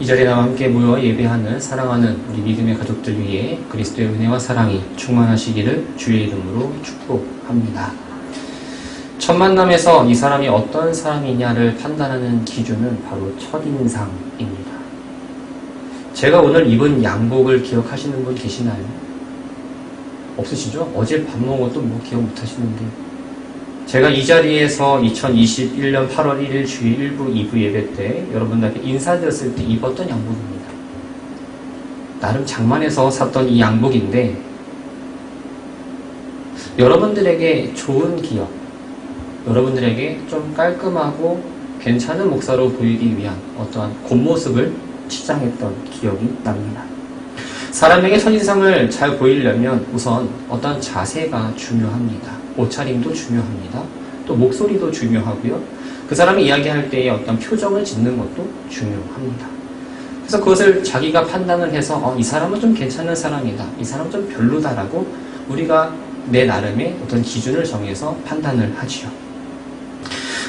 이 자리에 나와 함께 모여 예배하는 사랑하는 우리 믿음의 가족들 위해 그리스도의 은혜와 사랑이 충만하시기를 주의 이름으로 축복합니다. 첫 만남에서 이 사람이 어떤 사람이냐를 판단하는 기준은 바로 첫인상입니다. 제가 오늘 입은 양복을 기억하시는 분 계시나요? 없으시죠? 어제 밥 먹은 것도 기억 못 하시는데. 제가 이 자리에서 2021년 8월 1일 주일 1부, 2부 예배 때 여러분들께 인사드렸을 때 입었던 양복입니다. 나름 장만해서 샀던 이 양복인데 여러분들에게 좋은 기억, 여러분들에게 좀 깔끔하고 괜찮은 목사로 보이기 위한 어떠한 겉모습을 치장했던 기억이 납니다. 사람에게 첫인상을 잘 보이려면 우선 어떤 자세가 중요합니다. 옷차림도 중요합니다. 또 목소리도 중요하고요. 그 사람이 이야기할 때의 어떤 표정을 짓는 것도 중요합니다. 그래서 그것을 자기가 판단을 해서 이 사람은 좀 괜찮은 사람이다, 이 사람은 좀 별로다라고 우리가 내 나름의 어떤 기준을 정해서 판단을 하지요.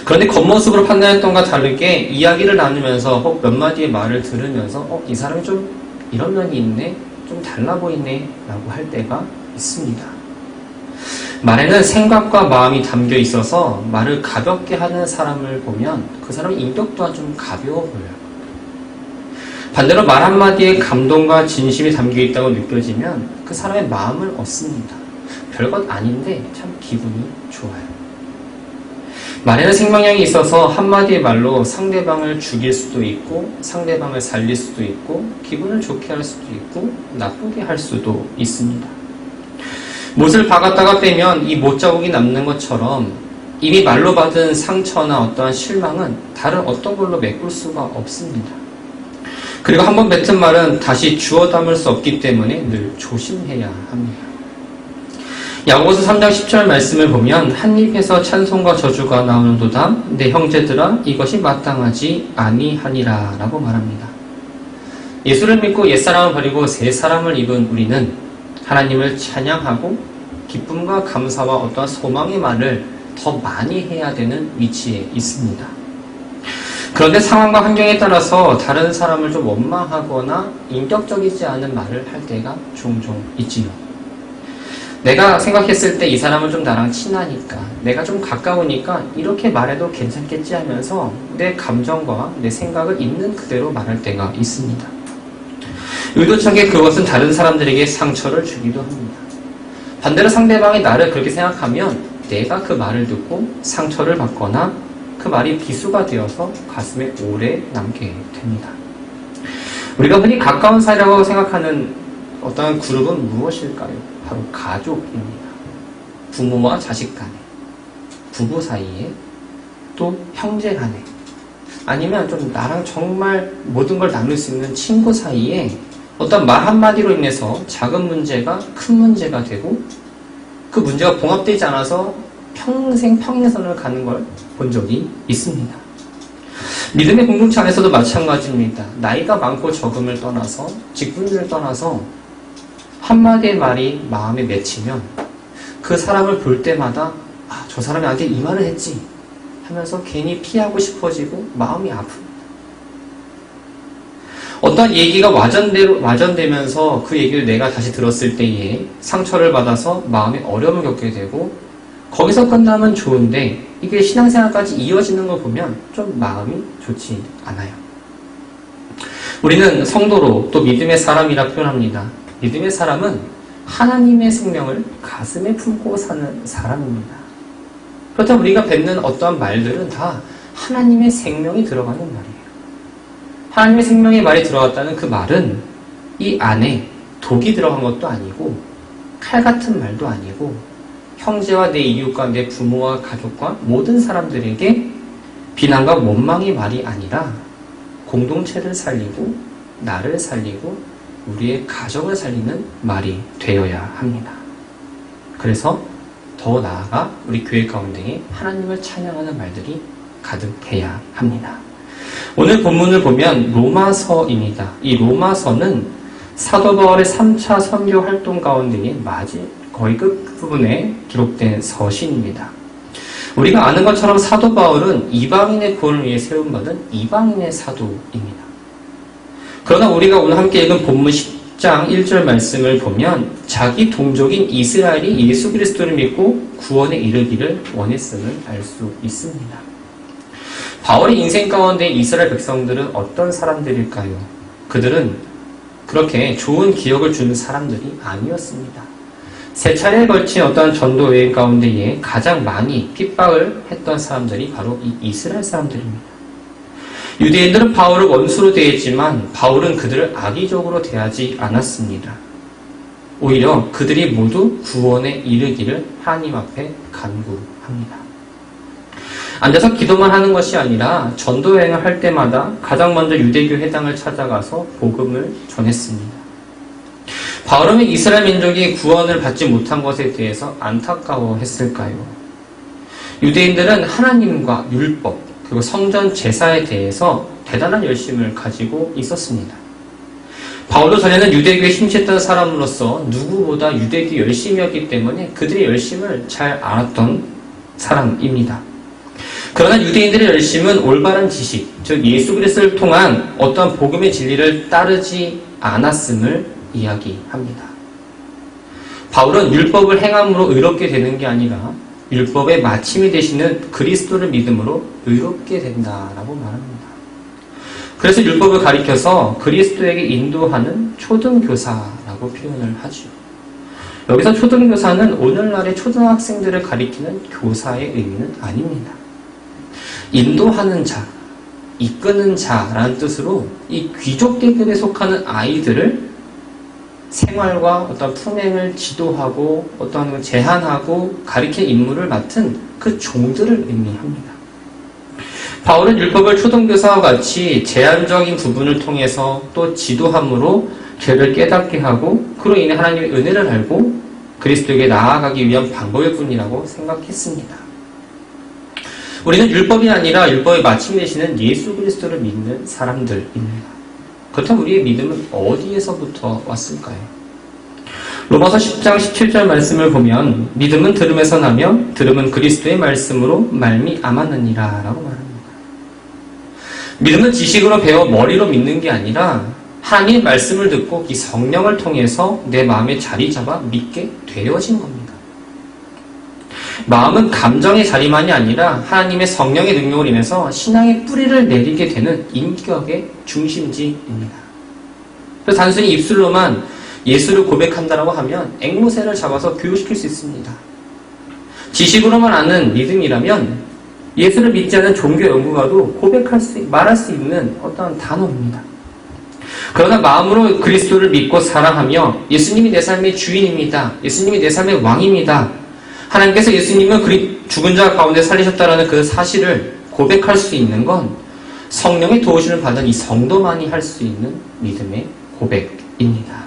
그런데 겉모습으로 판단했던 것과 다르게 이야기를 나누면서 혹 몇 마디의 말을 들으면서 이 사람이 좀 이런 면이 있네, 좀 달라 보이네 라고 할 때가 있습니다. 말에는 생각과 마음이 담겨 있어서 말을 가볍게 하는 사람을 보면 그 사람의 인격 또한 좀 가벼워 보여요. 반대로 말 한마디에 감동과 진심이 담겨 있다고 느껴지면 그 사람의 마음을 얻습니다. 별것 아닌데 참 기분이 좋아요. 말에는 생명력이 있어서 한마디의 말로 상대방을 죽일 수도 있고 상대방을 살릴 수도 있고 기분을 좋게 할 수도 있고 나쁘게 할 수도 있습니다. 못을 박았다가 빼면 이 못자국이 남는 것처럼 이미 말로 받은 상처나 어떠한 실망은 다른 어떤 걸로 메꿀 수가 없습니다. 그리고 한번 뱉은 말은 다시 주워 담을 수 없기 때문에 늘 조심해야 합니다. 야고보서 3장 10절 말씀을 보면 한 입에서 찬송과 저주가 나오는도다 내 형제들아 이것이 마땅하지 아니하니라 라고 말합니다. 예수를 믿고 옛사람을 버리고 새 사람을 입은 우리는 하나님을 찬양하고 기쁨과 감사와 어떠한 소망의 말을 더 많이 해야 되는 위치에 있습니다. 그런데 상황과 환경에 따라서 다른 사람을 좀 원망하거나 인격적이지 않은 말을 할 때가 종종 있지요. 내가 생각했을 때 이 사람은 좀 나랑 친하니까, 내가 좀 가까우니까 이렇게 말해도 괜찮겠지 하면서 내 감정과 내 생각을 있는 그대로 말할 때가 있습니다. 의도차게 그것은 다른 사람들에게 상처를 주기도 합니다. 반대로 상대방이 나를 그렇게 생각하면 내가 그 말을 듣고 상처를 받거나 그 말이 비수가 되어서 가슴에 오래 남게 됩니다. 우리가 흔히 가까운 사이라고 생각하는 어떤 그룹은 무엇일까요? 바로 가족입니다. 부모와 자식 간에, 부부 사이에, 또 형제 간에, 아니면 좀 나랑 정말 모든 걸 나눌 수 있는 친구 사이에 어떤 말 한마디로 인해서 작은 문제가 큰 문제가 되고 그 문제가 봉합되지 않아서 평생 평행선을 가는 걸 본 적이 있습니다. 믿음의 공동체 안에서도 마찬가지입니다. 나이가 많고 적음을 떠나서 직분을 떠나서 한마디의 말이 마음에 맺히면 그 사람을 볼 때마다 저 사람이 나한테 이 말을 했지 하면서 괜히 피하고 싶어지고 마음이 아픕니다. 어떤 얘기가 와전되면서 그 얘기를 내가 다시 들었을 때에 상처를 받아서 마음에 어려움을 겪게 되고 거기서 끝나면 좋은데 이게 신앙생활까지 이어지는 걸 보면 좀 마음이 좋지 않아요. 우리는 성도로 또 믿음의 사람이라 표현합니다. 믿음의 사람은 하나님의 생명을 가슴에 품고 사는 사람입니다. 그렇다면 우리가 뱉는 어떠한 말들은 다 하나님의 생명이 들어가는 말이에요. 하나님의 생명의 말이 들어갔다는 그 말은 이 안에 독이 들어간 것도 아니고 칼 같은 말도 아니고 형제와 내 이웃과 내 부모와 가족과 모든 사람들에게 비난과 원망의 말이 아니라 공동체를 살리고 나를 살리고 우리의 가정을 살리는 말이 되어야 합니다. 그래서 더 나아가 우리 교회 가운데에 하나님을 찬양하는 말들이 가득해야 합니다. 오늘 본문을 보면 로마서입니다. 이 로마서는 사도 바울의 3차 선교 활동 가운데의 거의 끝부분에 기록된 서신입니다. 우리가 아는 것처럼 사도 바울은 이방인의 구원을 위해 세움받은 이방인의 사도입니다. 그러나 우리가 오늘 함께 읽은 본문 10장 1절 말씀을 보면 자기 동족인 이스라엘이 예수 그리스도를 믿고 구원에 이르기를 원했음을 알 수 있습니다. 바울의 인생 가운데 이스라엘 백성들은 어떤 사람들일까요? 그들은 그렇게 좋은 기억을 주는 사람들이 아니었습니다. 세 차례에 걸친 어떤 전도 여행 가운데에 가장 많이 핍박을 했던 사람들이 바로 이 이스라엘 사람들입니다. 유대인들은 바울을 원수로 대했지만 바울은 그들을 악의적으로 대하지 않았습니다. 오히려 그들이 모두 구원에 이르기를 하나님 앞에 간구합니다. 앉아서 기도만 하는 것이 아니라 전도 여행을 할 때마다 가장 먼저 유대교 회당을 찾아가서 복음을 전했습니다. 바울은 이스라엘 민족이 구원을 받지 못한 것에 대해서 안타까워했을까요? 유대인들은 하나님과 율법 그리고 성전 제사에 대해서 대단한 열심을 가지고 있었습니다. 바울도 전에는 유대교에 심취했던 사람으로서 누구보다 유대교 열심이었기 때문에 그들의 열심을 잘 알았던 사람입니다. 그러나 유대인들의 열심은 올바른 지식, 즉 예수 그리스도를 통한 어떤 복음의 진리를 따르지 않았음을 이야기합니다. 바울은 율법을 행함으로 의롭게 되는 게 아니라 율법의 마침이 되시는 그리스도를 믿음으로 의롭게 된다라고 말합니다. 그래서 율법을 가리켜서 그리스도에게 인도하는 초등교사라고 표현을 하죠. 여기서 초등교사는 오늘날의 초등학생들을 가리키는 교사의 의미는 아닙니다. 인도하는 자, 이끄는 자라는 뜻으로 이 귀족 계급에 속하는 아이들을 생활과 어떤 품행을 지도하고 어떤 제한하고 가리킬 임무를 맡은 그 종들을 의미합니다. 바울은 율법을 초등교사와 같이 제한적인 부분을 통해서 또 지도함으로 죄를 깨닫게 하고 그로 인해 하나님의 은혜를 알고 그리스도에게 나아가기 위한 방법일 뿐이라고 생각했습니다. 우리는 율법이 아니라 율법의 마침이 되시는 예수 그리스도를 믿는 사람들입니다. 그렇다면 우리의 믿음은 어디에서부터 왔을까요? 로마서 10장 17절 말씀을 보면 믿음은 들음에서 나며 들음은 그리스도의 말씀으로 말미암았느니라 라고 말합니다. 믿음은 지식으로 배워 머리로 믿는 게 아니라 하나님의 말씀을 듣고 이 성령을 통해서 내 마음에 자리 잡아 믿게 되어진 겁니다. 마음은 감정의 자리만이 아니라 하나님의 성령의 능력으로 인해서 신앙의 뿌리를 내리게 되는 인격의 중심지입니다. 그래서 단순히 입술로만 예수를 고백한다라고 하면 앵무새를 잡아서 교육시킬 수 있습니다. 지식으로만 아는 믿음이라면 예수를 믿지 않은 종교 연구가도 말할 수 있는 어떤 단어입니다. 그러나 마음으로 그리스도를 믿고 사랑하며 예수님이 내 삶의 주인입니다. 예수님이 내 삶의 왕입니다. 하나님께서 예수님을 죽은 자 가운데 살리셨다라는 그 사실을 고백할 수 있는 건 성령의 도우심을 받은 이 성도만이 할 수 있는 믿음의 고백입니다.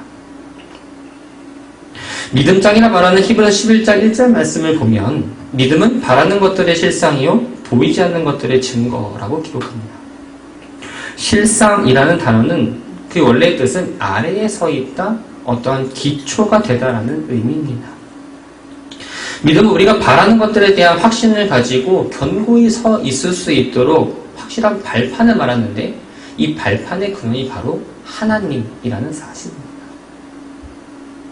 믿음장이라 말하는 히브리서 11장 1절 말씀을 보면 믿음은 바라는 것들의 실상이요 보이지 않는 것들의 증거라고 기록합니다. 실상이라는 단어는 그 원래의 뜻은 아래에 서 있다, 어떠한 기초가 되다라는 의미입니다. 믿음은 우리가 바라는 것들에 대한 확신을 가지고 견고히 서 있을 수 있도록 확실한 발판을 말하는데 이 발판의 근원이 바로 하나님이라는 사실입니다.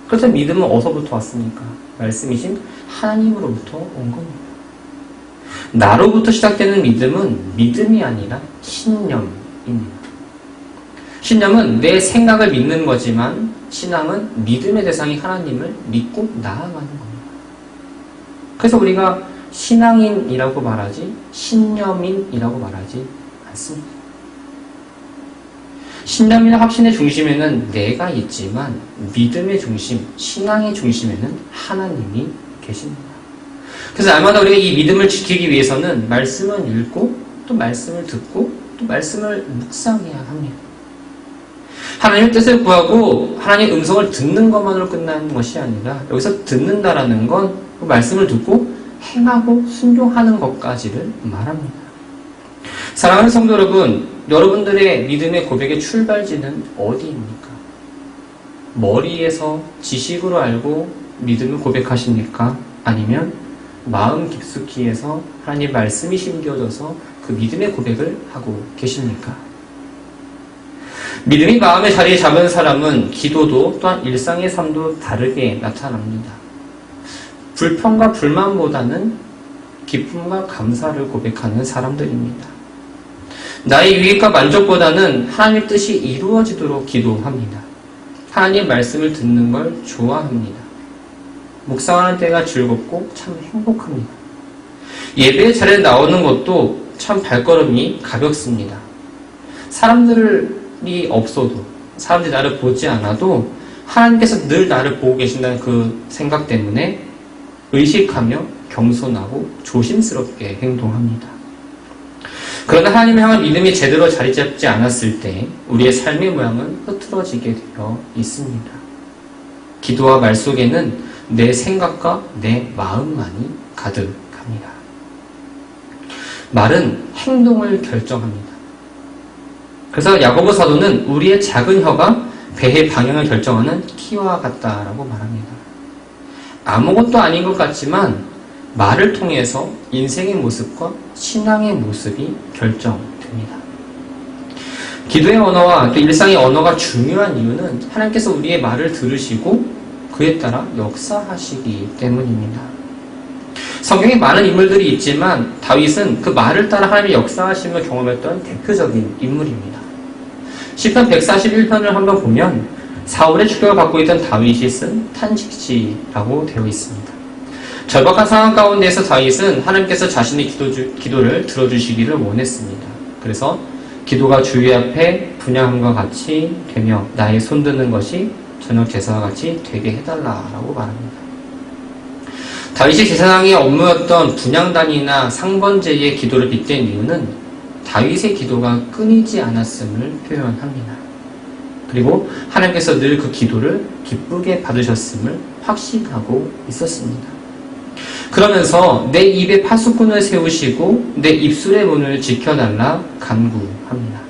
그래서 믿음은 어디서부터 왔습니까? 말씀이신 하나님으로부터 온 겁니다. 나로부터 시작되는 믿음은 믿음이 아니라 신념입니다. 신념은 내 생각을 믿는 거지만 신앙은 믿음의 대상이 하나님을 믿고 나아가는 겁니다. 그래서 우리가 신앙인이라고 말하지 신념인이라고 말하지 않습니다. 신념이나 확신의 중심에는 내가 있지만 믿음의 중심, 신앙의 중심에는 하나님이 계십니다. 그래서 날마다 우리가 이 믿음을 지키기 위해서는 말씀을 읽고 또 말씀을 듣고 또 말씀을 묵상해야 합니다. 하나님의 뜻을 구하고 하나님의 음성을 듣는 것만으로 끝나는 것이 아니라 여기서 듣는다라는 건 그 말씀을 듣고 행하고 순종하는 것까지를 말합니다. 사랑하는 성도 여러분, 여러분들의 믿음의 고백의 출발지는 어디입니까? 머리에서 지식으로 알고 믿음을 고백하십니까? 아니면 마음 깊숙이에서 하나님 말씀이 심겨져서 그 믿음의 고백을 하고 계십니까? 믿음이 마음의 자리에 잡은 사람은 기도도 또한 일상의 삶도 다르게 나타납니다. 불평과 불만보다는 기쁨과 감사를 고백하는 사람들입니다. 나의 유익과 만족보다는 하나님의 뜻이 이루어지도록 기도합니다. 하나님의 말씀을 듣는 걸 좋아합니다. 묵상하는 때가 즐겁고 참 행복합니다. 예배의 자리에 나오는 것도 참 발걸음이 가볍습니다. 사람들이 없어도, 사람들이 나를 보지 않아도 하나님께서 늘 나를 보고 계신다는 그 생각 때문에 의식하며 겸손하고 조심스럽게 행동합니다. 그러나 하나님을 향한 믿음이 제대로 자리 잡지 않았을 때 우리의 삶의 모양은 흐트러지게 되어 있습니다. 기도와 말 속에는 내 생각과 내 마음만이 가득합니다. 말은 행동을 결정합니다. 그래서 야고보 사도는 우리의 작은 혀가 배의 방향을 결정하는 키와 같다라고 말합니다. 아무것도 아닌 것 같지만 말을 통해서 인생의 모습과 신앙의 모습이 결정됩니다. 기도의 언어와 또 일상의 언어가 중요한 이유는 하나님께서 우리의 말을 들으시고 그에 따라 역사하시기 때문입니다. 성경에 많은 인물들이 있지만 다윗은 그 말을 따라 하나님의 역사하심을 경험했던 대표적인 인물입니다. 시편 141편을 한번 보면 사울의 추격을 받고 있던 다윗이 쓴 탄식시라고 되어 있습니다. 절박한 상황 가운데에서 다윗은 하나님께서 자신의 기도를 들어주시기를 원했습니다. 그래서 기도가 주의 앞에 분향함과 같이 되며 나의 손드는 것이 저녁 제사와 같이 되게 해달라라고 말합니다. 다윗이 제사장의 업무였던 분향단이나 상번제의 기도를 빗댄 이유는 다윗의 기도가 끊이지 않았음을 표현합니다. 그리고 하나님께서 늘 그 기도를 기쁘게 받으셨음을 확신하고 있었습니다. 그러면서 내 입에 파수꾼을 세우시고 내 입술의 문을 지켜달라 간구합니다.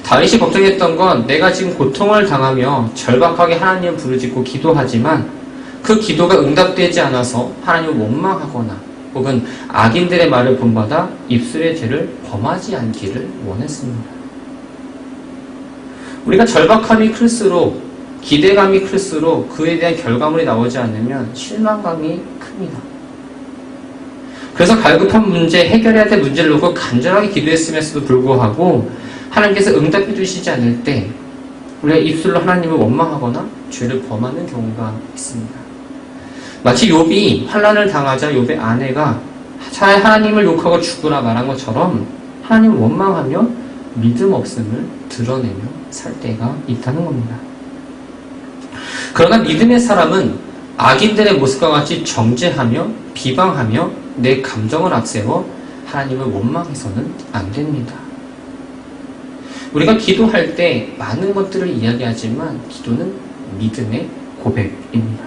다윗이 걱정했던 건 내가 지금 고통을 당하며 절박하게 하나님을 부르짖고 기도하지만 그 기도가 응답되지 않아서 하나님을 원망하거나 혹은 악인들의 말을 본받아 입술의 죄를 범하지 않기를 원했습니다. 우리가 절박함이 클수록 기대감이 클수록 그에 대한 결과물이 나오지 않으면 실망감이 큽니다. 그래서 갈급한 문제, 해결해야 될 문제를 놓고 간절하게 기도했음에도 불구하고 하나님께서 응답해 주시지 않을 때 우리가 입술로 하나님을 원망하거나 죄를 범하는 경우가 있습니다. 마치 욥이 환난을 당하자 욥의 아내가 차라리 하나님을 욕하고 죽으라 말한 것처럼 하나님을 원망하며 믿음 없음을 드러내며 살 때가 있다는 겁니다. 그러나 믿음의 사람은 악인들의 모습과 같이 정죄하며 비방하며 내 감정을 앞세워 하나님을 원망해서는 안 됩니다. 우리가 기도할 때 많은 것들을 이야기하지만 기도는 믿음의 고백입니다.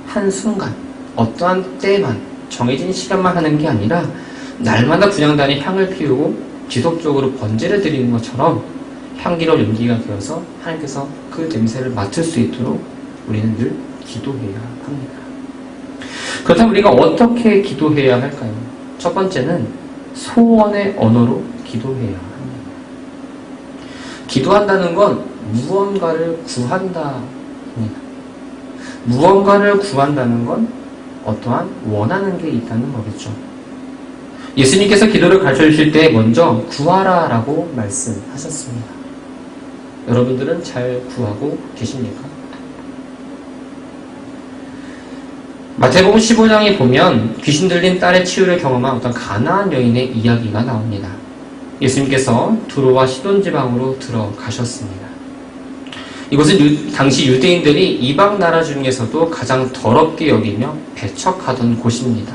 한순간, 어떠한 때만, 정해진 시간만 하는 게 아니라 날마다 분향단이 향을 피우고 지속적으로 번제를 드리는 것처럼 향기로운 연기가 되어서 하나님께서 그 냄새를 맡을 수 있도록 우리는 늘 기도해야 합니다. 그렇다면 우리가 어떻게 기도해야 할까요? 첫 번째는 소원의 언어로 기도해야 합니다. 기도한다는 건 무언가를 구한다입니다. 무언가를 구한다는 건 어떠한 원하는 게 있다는 거겠죠. 예수님께서 기도를 가르쳐 주실 때 먼저 구하라 라고 말씀하셨습니다. 여러분들은 잘 구하고 계십니까? 마태복음 15장에 보면 귀신 들린 딸의 치유를 경험한 어떤 가나안 여인의 이야기가 나옵니다. 예수님께서 두로와 시돈 지방으로 들어가셨습니다. 이곳은 당시 유대인들이 이방 나라 중에서도 가장 더럽게 여기며 배척하던 곳입니다.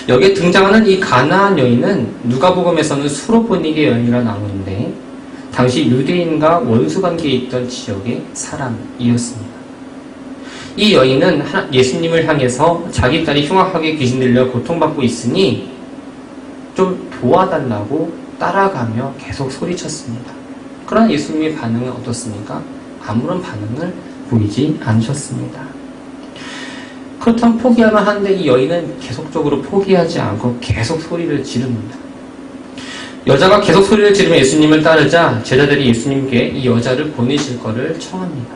여기에 등장하는 이 가나안 여인은 누가복음에서는 수로보니게 여인이라 나오는데 당시 유대인과 원수관계에 있던 지역의 사람이었습니다. 이 여인은 예수님을 향해서 자기 딸이 흉악하게 귀신 들려 고통받고 있으니 좀 도와달라고 따라가며 계속 소리쳤습니다. 그러나 예수님의 반응은 어떻습니까? 아무런 반응을 보이지 않으셨습니다. 그렇다면 포기하면 하는데 이 여인은 계속적으로 포기하지 않고 계속 소리를 지릅니다. 여자가 계속 소리를 지르며 예수님을 따르자 제자들이 예수님께 이 여자를 보내실 것을 청합니다.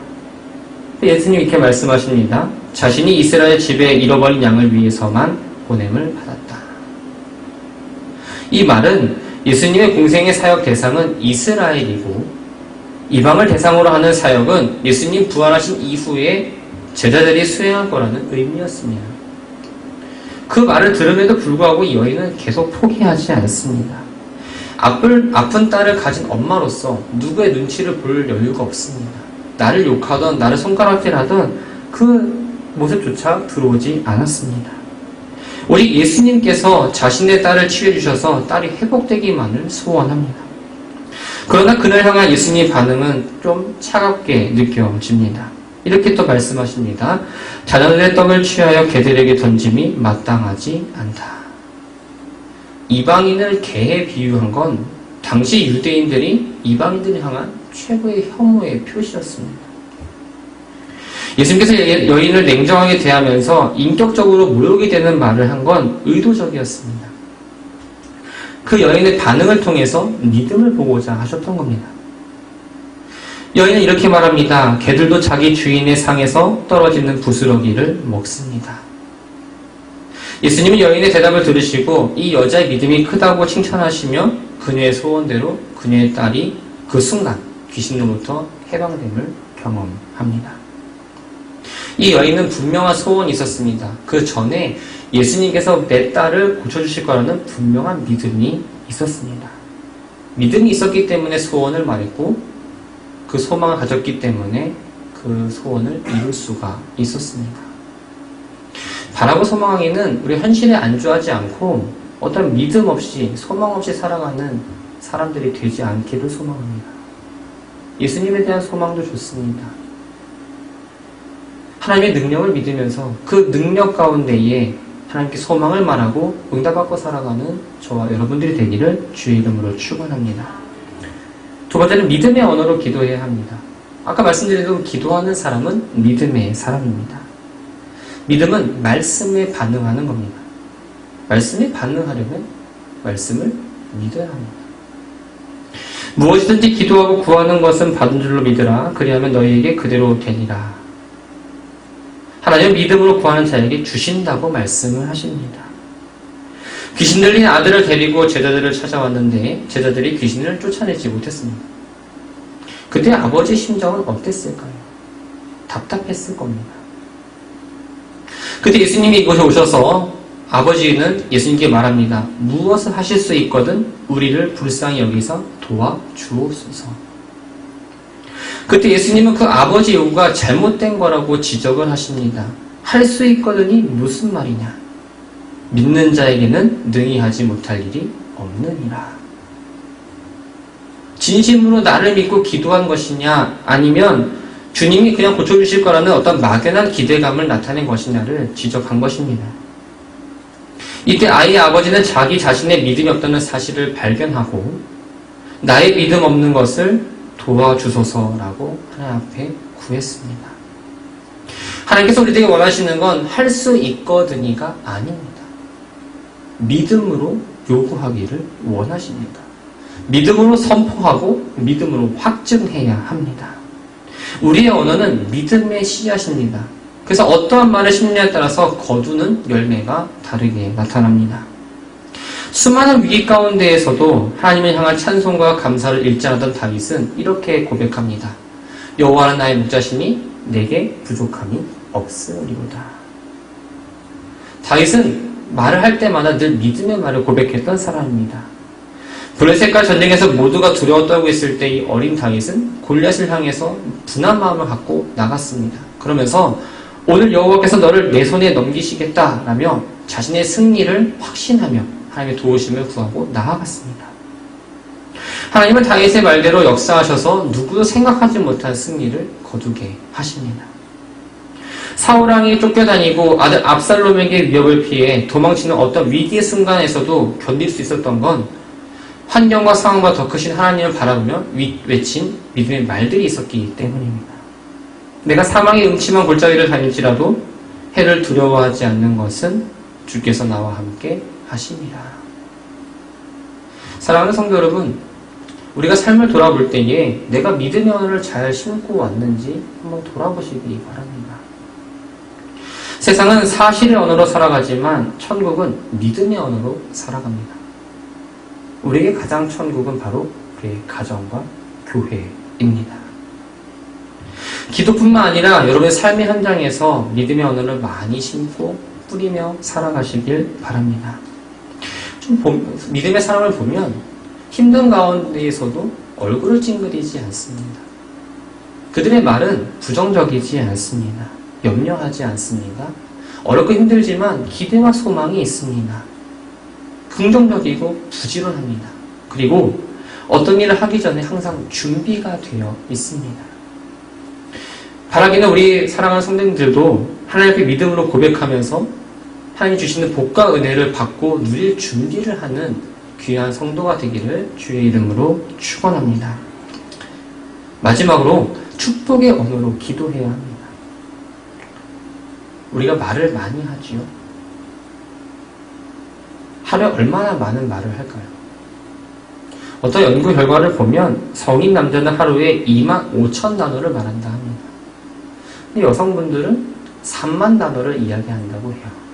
예수님이 이렇게 말씀하십니다. 자신이 이스라엘 집에 잃어버린 양을 위해서만 보냄을 받았다. 이 말은 예수님의 공생의 사역 대상은 이스라엘이고 이방을 대상으로 하는 사역은 예수님 부활하신 이후에 제자들이 수행할 거라는 의미였습니다. 그 말을 들음에도 불구하고 이 여인은 계속 포기하지 않습니다. 아픈 딸을 가진 엄마로서 누구의 눈치를 볼 여유가 없습니다. 나를 욕하던 나를 손가락질하던 그 모습조차 들어오지 않았습니다. 오직 예수님께서 자신의 딸을 치유해 주셔서 딸이 회복되기만을 소원합니다. 그러나 그날 향한 예수님의 반응은 좀 차갑게 느껴집니다. 이렇게 또 말씀하십니다. 자녀들의 떡을 취하여 개들에게 던짐이 마땅하지 않다. 이방인을 개에 비유한 건 당시 유대인들이 이방인들을 향한 최고의 혐오의 표시였습니다. 예수님께서 여인을 냉정하게 대하면서 인격적으로 모욕이 되는 말을 한 건 의도적이었습니다. 그 여인의 반응을 통해서 믿음을 보고자 하셨던 겁니다. 여인은 이렇게 말합니다. 개들도 자기 주인의 상에서 떨어지는 부스러기를 먹습니다. 예수님은 여인의 대답을 들으시고 이 여자의 믿음이 크다고 칭찬하시며 그녀의 소원대로 그녀의 딸이 그 순간 귀신으로부터 해방됨을 경험합니다. 이 여인은 분명한 소원이 있었습니다. 그 전에 예수님께서 내 딸을 고쳐주실 거라는 분명한 믿음이 있었습니다. 믿음이 있었기 때문에 소원을 말했고 그 소망을 가졌기 때문에 그 소원을 이룰 수가 있었습니다. 바라고 소망하기는 우리 현실에 안주하지 않고 어떤 믿음 없이 소망 없이 살아가는 사람들이 되지 않기를 소망합니다. 예수님에 대한 소망도 좋습니다. 하나님의 능력을 믿으면서 그 능력 가운데에 하나님께 소망을 말하고 응답받고 살아가는 저와 여러분들이 되기를 주의 이름으로 축원합니다. 두 번째는 믿음의 언어로 기도해야 합니다. 아까 말씀드린 대로 기도하는 사람은 믿음의 사람입니다. 믿음은 말씀에 반응하는 겁니다. 말씀에 반응하려면 말씀을 믿어야 합니다. 무엇이든지 기도하고 구하는 것은 받은 줄로 믿으라. 그리하면 너희에게 그대로 되리라. 하나님은 믿음으로 구하는 자에게 주신다고 말씀을 하십니다. 귀신 들린 아들을 데리고 제자들을 찾아왔는데 제자들이 귀신을 쫓아내지 못했습니다. 그때 아버지의 심정은 어땠을까요? 답답했을 겁니다. 그때 예수님이 이곳에 오셔서 아버지는 예수님께 말합니다. 무엇을 하실 수 있거든 우리를 불쌍히 여기서 도와주옵소서. 그때 예수님은 그 아버지 요구가 잘못된 거라고 지적을 하십니다. 할 수 있거든이 무슨 말이냐? 믿는 자에게는 능히 하지 못할 일이 없느니라. 진심으로 나를 믿고 기도한 것이냐 아니면 주님이 그냥 고쳐주실 거라는 어떤 막연한 기대감을 나타낸 것이냐를 지적한 것입니다. 이때 아이의 아버지는 자기 자신의 믿음이 없다는 사실을 발견하고 나의 믿음 없는 것을 도와주소서라고 하나님 앞에 구했습니다. 하나님께서 우리에게 원하시는 건 할 수 있거든이가 아닙니다. 믿음으로 요구하기를 원하십니다. 믿음으로 선포하고 믿음으로 확증해야 합니다. 우리의 언어는 믿음의 씨앗입니다. 그래서 어떠한 말을 심냐에 따라서 거두는 열매가 다르게 나타납니다. 수많은 위기 가운데에서도 하나님을 향한 찬송과 감사를 일전하던 다윗은 이렇게 고백합니다. 여호와는 나의 목자시니 내게 부족함이 없으리로다. 다윗은 말을 할 때마다 늘 믿음의 말을 고백했던 사람입니다. 블레셋과 전쟁에서 모두가 두려워 떨고 있을 때 이 어린 다윗은 골리앗을 향해서 분한 마음을 갖고 나갔습니다. 그러면서 오늘 여호와께서 너를 내 손에 넘기시겠다라며 자신의 승리를 확신하며 하나님의 도우심을 구하고 나아갔습니다. 하나님은 다윗의 말대로 역사하셔서 누구도 생각하지 못한 승리를 거두게 하십니다. 사울왕이 쫓겨다니고 아들 압살롬에게 위협을 피해 도망치는 어떤 위기의 순간에서도 견딜 수 있었던 건 환경과 상황과 더 크신 하나님을 바라보며 외친 믿음의 말들이 있었기 때문입니다. 내가 사망의 음침한 골짜기를 다닐지라도 해를 두려워하지 않는 것은 주께서 나와 함께 하심이라. 사랑하는 성도 여러분, 우리가 삶을 돌아볼 때에 내가 믿음의 언어를 잘 심고 왔는지 한번 돌아보시기 바랍니다. 세상은 사실의 언어로 살아가지만 천국은 믿음의 언어로 살아갑니다. 우리에게 가장 천국은 바로 우리의 가정과 교회입니다. 기도뿐만 아니라 여러분의 삶의 현장에서 믿음의 언어를 많이 심고 뿌리며 살아가시길 바랍니다. 믿음의 사람을 보면 힘든 가운데에서도 얼굴을 찡그리지 않습니다. 그들의 말은 부정적이지 않습니다. 염려하지 않습니다. 어렵고 힘들지만 기대와 소망이 있습니다. 긍정적이고 부지런합니다. 그리고 어떤 일을 하기 전에 항상 준비가 되어 있습니다. 바라기는 우리 사랑하는 성도님들도 하나님 앞에 믿음으로 고백하면서 하나님 주시는 복과 은혜를 받고 누릴 준비를 하는 귀한 성도가 되기를 주의 이름으로 축원합니다. 마지막으로 축복의 언어로 기도해야 합니다. 우리가 말을 많이 하지요. 하루에 얼마나 많은 말을 할까요? 어떤 연구 결과를 보면 성인 남자는 하루에 25,000단어를 말한다 합니다. 근데 여성분들은 3만 단어를 이야기한다고 해요.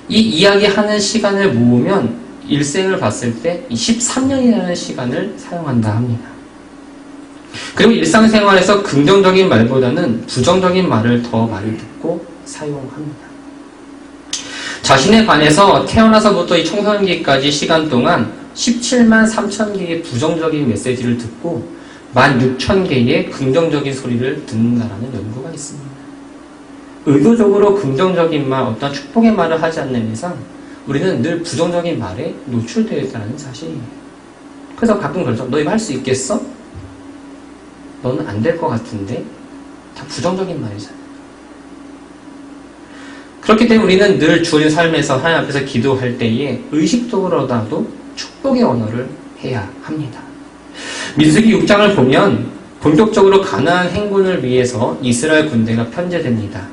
이 이야기하는 시간을 모으면 일생을 봤을 때 13년이라는 시간을 사용한다 합니다. 그리고 일상생활에서 긍정적인 말보다는 부정적인 말을 더 많이 듣고 사용합니다. 자신에 관해서 태어나서부터 이 청소년기까지 시간 동안 17만 3천 개의 부정적인 메시지를 듣고 16,000개의 긍정적인 소리를 듣는다라는 연구가 있습니다. 의도적으로 긍정적인 말, 어떤 축복의 말을 하지 않는 이상 우리는 늘 부정적인 말에 노출되어 있다는 사실이에요. 그래서 가끔 그러죠. 너 이거 할 수 있겠어? 너는 안 될 것 같은데? 다 부정적인 말이잖아요. 그렇기 때문에 우리는 늘 주어진 삶에서 하나님 앞에서 기도할 때에 의식적으로라도 축복의 언어를 해야 합니다. 민수기 6장을 보면 본격적으로 가나안 행군을 위해서 이스라엘 군대가 편제됩니다.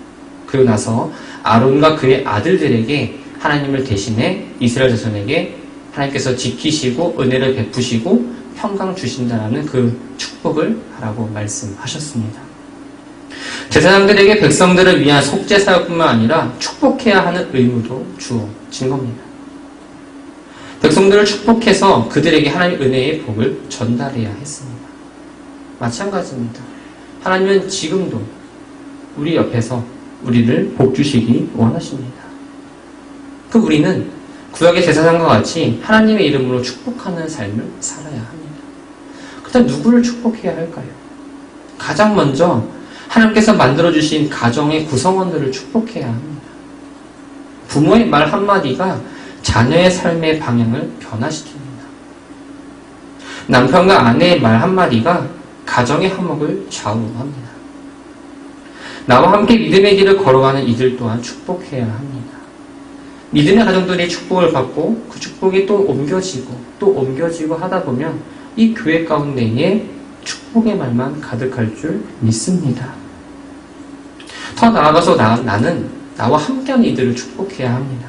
그리고 나서 아론과 그의 아들들에게 하나님을 대신해 이스라엘 자손에게 하나님께서 지키시고 은혜를 베푸시고 평강 주신다라는 그 축복을 하라고 말씀하셨습니다. 제사장들에게 백성들을 위한 속죄 사역뿐만 아니라 축복해야 하는 의무도 주어진 겁니다. 백성들을 축복해서 그들에게 하나님의 은혜의 복을 전달해야 했습니다. 마찬가지입니다. 하나님은 지금도 우리 옆에서 우리를 복 주시기 원하십니다. 그 우리는 구약의 제사장과 같이 하나님의 이름으로 축복하는 삶을 살아야 합니다. 그렇다면 누구를 축복해야 할까요? 가장 먼저 하나님께서 만들어주신 가정의 구성원들을 축복해야 합니다. 부모의 말 한마디가 자녀의 삶의 방향을 변화시킵니다. 남편과 아내의 말 한마디가 가정의 화목을 좌우합니다. 나와 함께 믿음의 길을 걸어가는 이들 또한 축복해야 합니다. 믿음의 가정들이 축복을 받고 그 축복이 또 옮겨지고 하다 보면 이 교회 가운데에 축복의 말만 가득할 줄 믿습니다. 더 나아가서 나는 나와 함께하는 이들을 축복해야 합니다.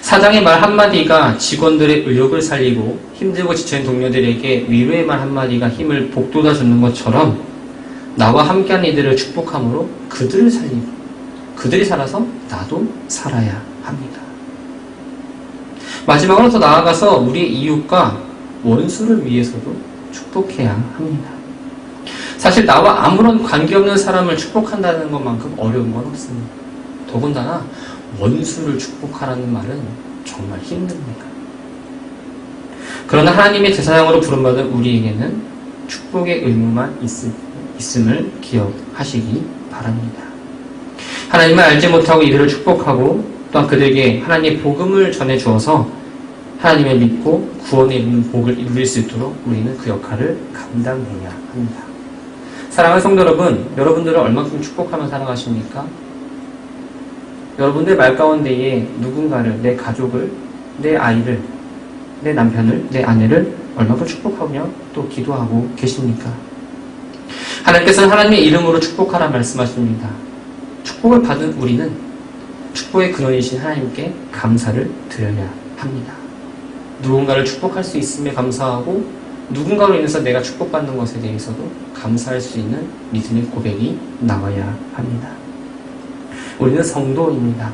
사장의 말 한마디가 직원들의 의욕을 살리고 힘들고 지쳐있는 동료들에게 위로의 말 한마디가 힘을 북돋아주는 것처럼 나와 함께하는 이들을 축복함으로 그들을 살리고 그들이 살아서 나도 살아야 합니다. 마지막으로 더 나아가서 우리의 이웃과 원수를 위해서도 축복해야 합니다. 사실 나와 아무런 관계없는 사람을 축복한다는 것만큼 어려운 건 없습니다. 더군다나 원수를 축복하라는 말은 정말 힘듭니다. 그러나 하나님의 제사장으로 부름받은 우리에게는 축복의 의무만 있음을 기억하시기 바랍니다. 하나님을 알지 못하고 이들을 축복하고 또한 그들에게 하나님의 복음을 전해주어서 하나님을 믿고 구원에 이르는 복을 누릴 수 있도록 우리는 그 역할을 감당해야 합니다. 사랑하는 성도 여러분, 여러분들은 얼마큼 축복하며 살아가십니까? 여러분들 말 가운데에 누군가를, 내 가족을, 내 아이를, 내 남편을, 내 아내를 얼마큼 축복하며 또 기도하고 계십니까? 하나님께서는 하나님의 이름으로 축복하라 말씀하십니다. 축복을 받은 우리는 축복의 근원이신 하나님께 감사를 드려야 합니다. 누군가를 축복할 수 있음에 감사하고 누군가로 인해서 내가 축복받는 것에 대해서도 감사할 수 있는 믿음의 고백이 나와야 합니다. 우리는 성도입니다.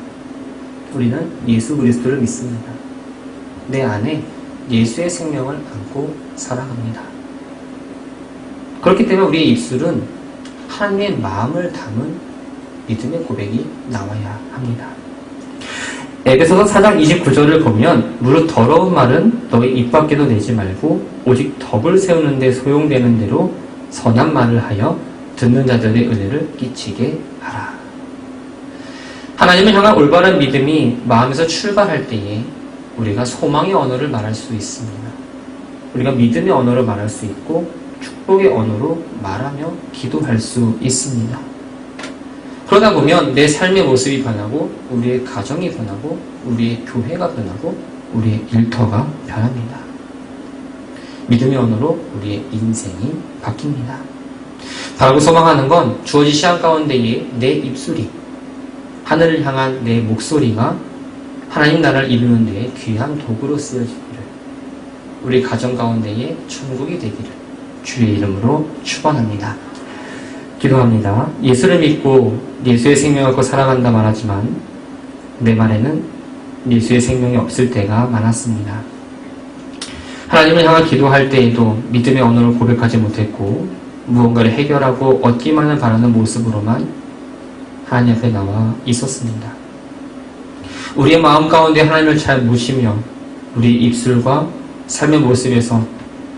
우리는 예수 그리스도를 믿습니다. 내 안에 예수의 생명을 안고 살아갑니다. 그렇기 때문에 우리의 입술은 하나님의 마음을 담은 믿음의 고백이 나와야 합니다. 에베소서 4장 29절을 보면 무릇 더러운 말은 너희 입 밖에도 내지 말고 오직 덕을 세우는 데 소용되는 대로 선한 말을 하여 듣는 자들의 은혜를 끼치게 하라. 하나님을 향한 올바른 믿음이 마음에서 출발할 때에 우리가 소망의 언어를 말할 수 있습니다. 우리가 믿음의 언어를 말할 수 있고 축복의 언어로 말하며 기도할 수 있습니다. 그러다 보면 내 삶의 모습이 변하고 우리의 가정이 변하고 우리의 교회가 변하고 우리의 일터가 변합니다. 믿음의 언어로 우리의 인생이 바뀝니다. 바라고 소망하는 건 주어진 시간 가운데에 내 입술이 하늘을 향한 내 목소리가 하나님 나라를 이루는 데에 귀한 도구로 쓰여지기를, 우리 가정 가운데에 천국이 되기를 주의 이름으로 축원합니다. 기도합니다. 예수를 믿고 예수의 생명을 갖고 살아간다 말하지만 내 말에는 예수의 생명이 없을 때가 많았습니다. 하나님을 향한 기도할 때에도 믿음의 언어를 고백하지 못했고 무언가를 해결하고 얻기만을 바라는 모습으로만 하나님 앞에 나와 있었습니다. 우리의 마음 가운데 하나님을 잘 모시며 우리 입술과 삶의 모습에서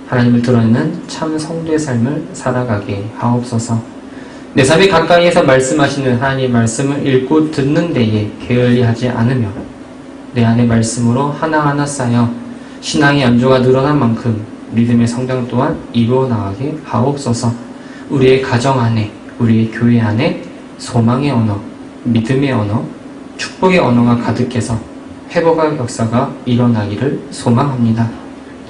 하나님을 드러내는 참 성도의 삶을 살아가게 하옵소서. 내 삶이 가까이에서 말씀하시는 하나님의 말씀을 읽고 듣는 데에 게을리하지 않으며 내 안의 말씀으로 하나하나 쌓여 신앙의 연조가 늘어난 만큼 믿음의 성장 또한 이루어 나가게 하옵소서. 우리의 가정 안에, 우리의 교회 안에 소망의 언어, 믿음의 언어, 축복의 언어가 가득해서 회복의 역사가 일어나기를 소망합니다.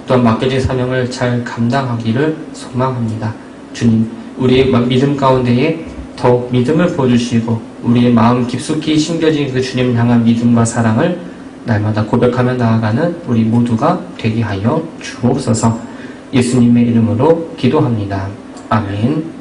또한 맡겨진 사명을 잘 감당하기를 소망합니다. 주님, 우리의 믿음 가운데에 더욱 믿음을 부어주시고 우리의 마음 깊숙이 심겨진 그 주님을 향한 믿음과 사랑을 날마다 고백하며 나아가는 우리 모두가 되게 하여 주옵소서. 예수님의 이름으로 기도합니다. 아멘.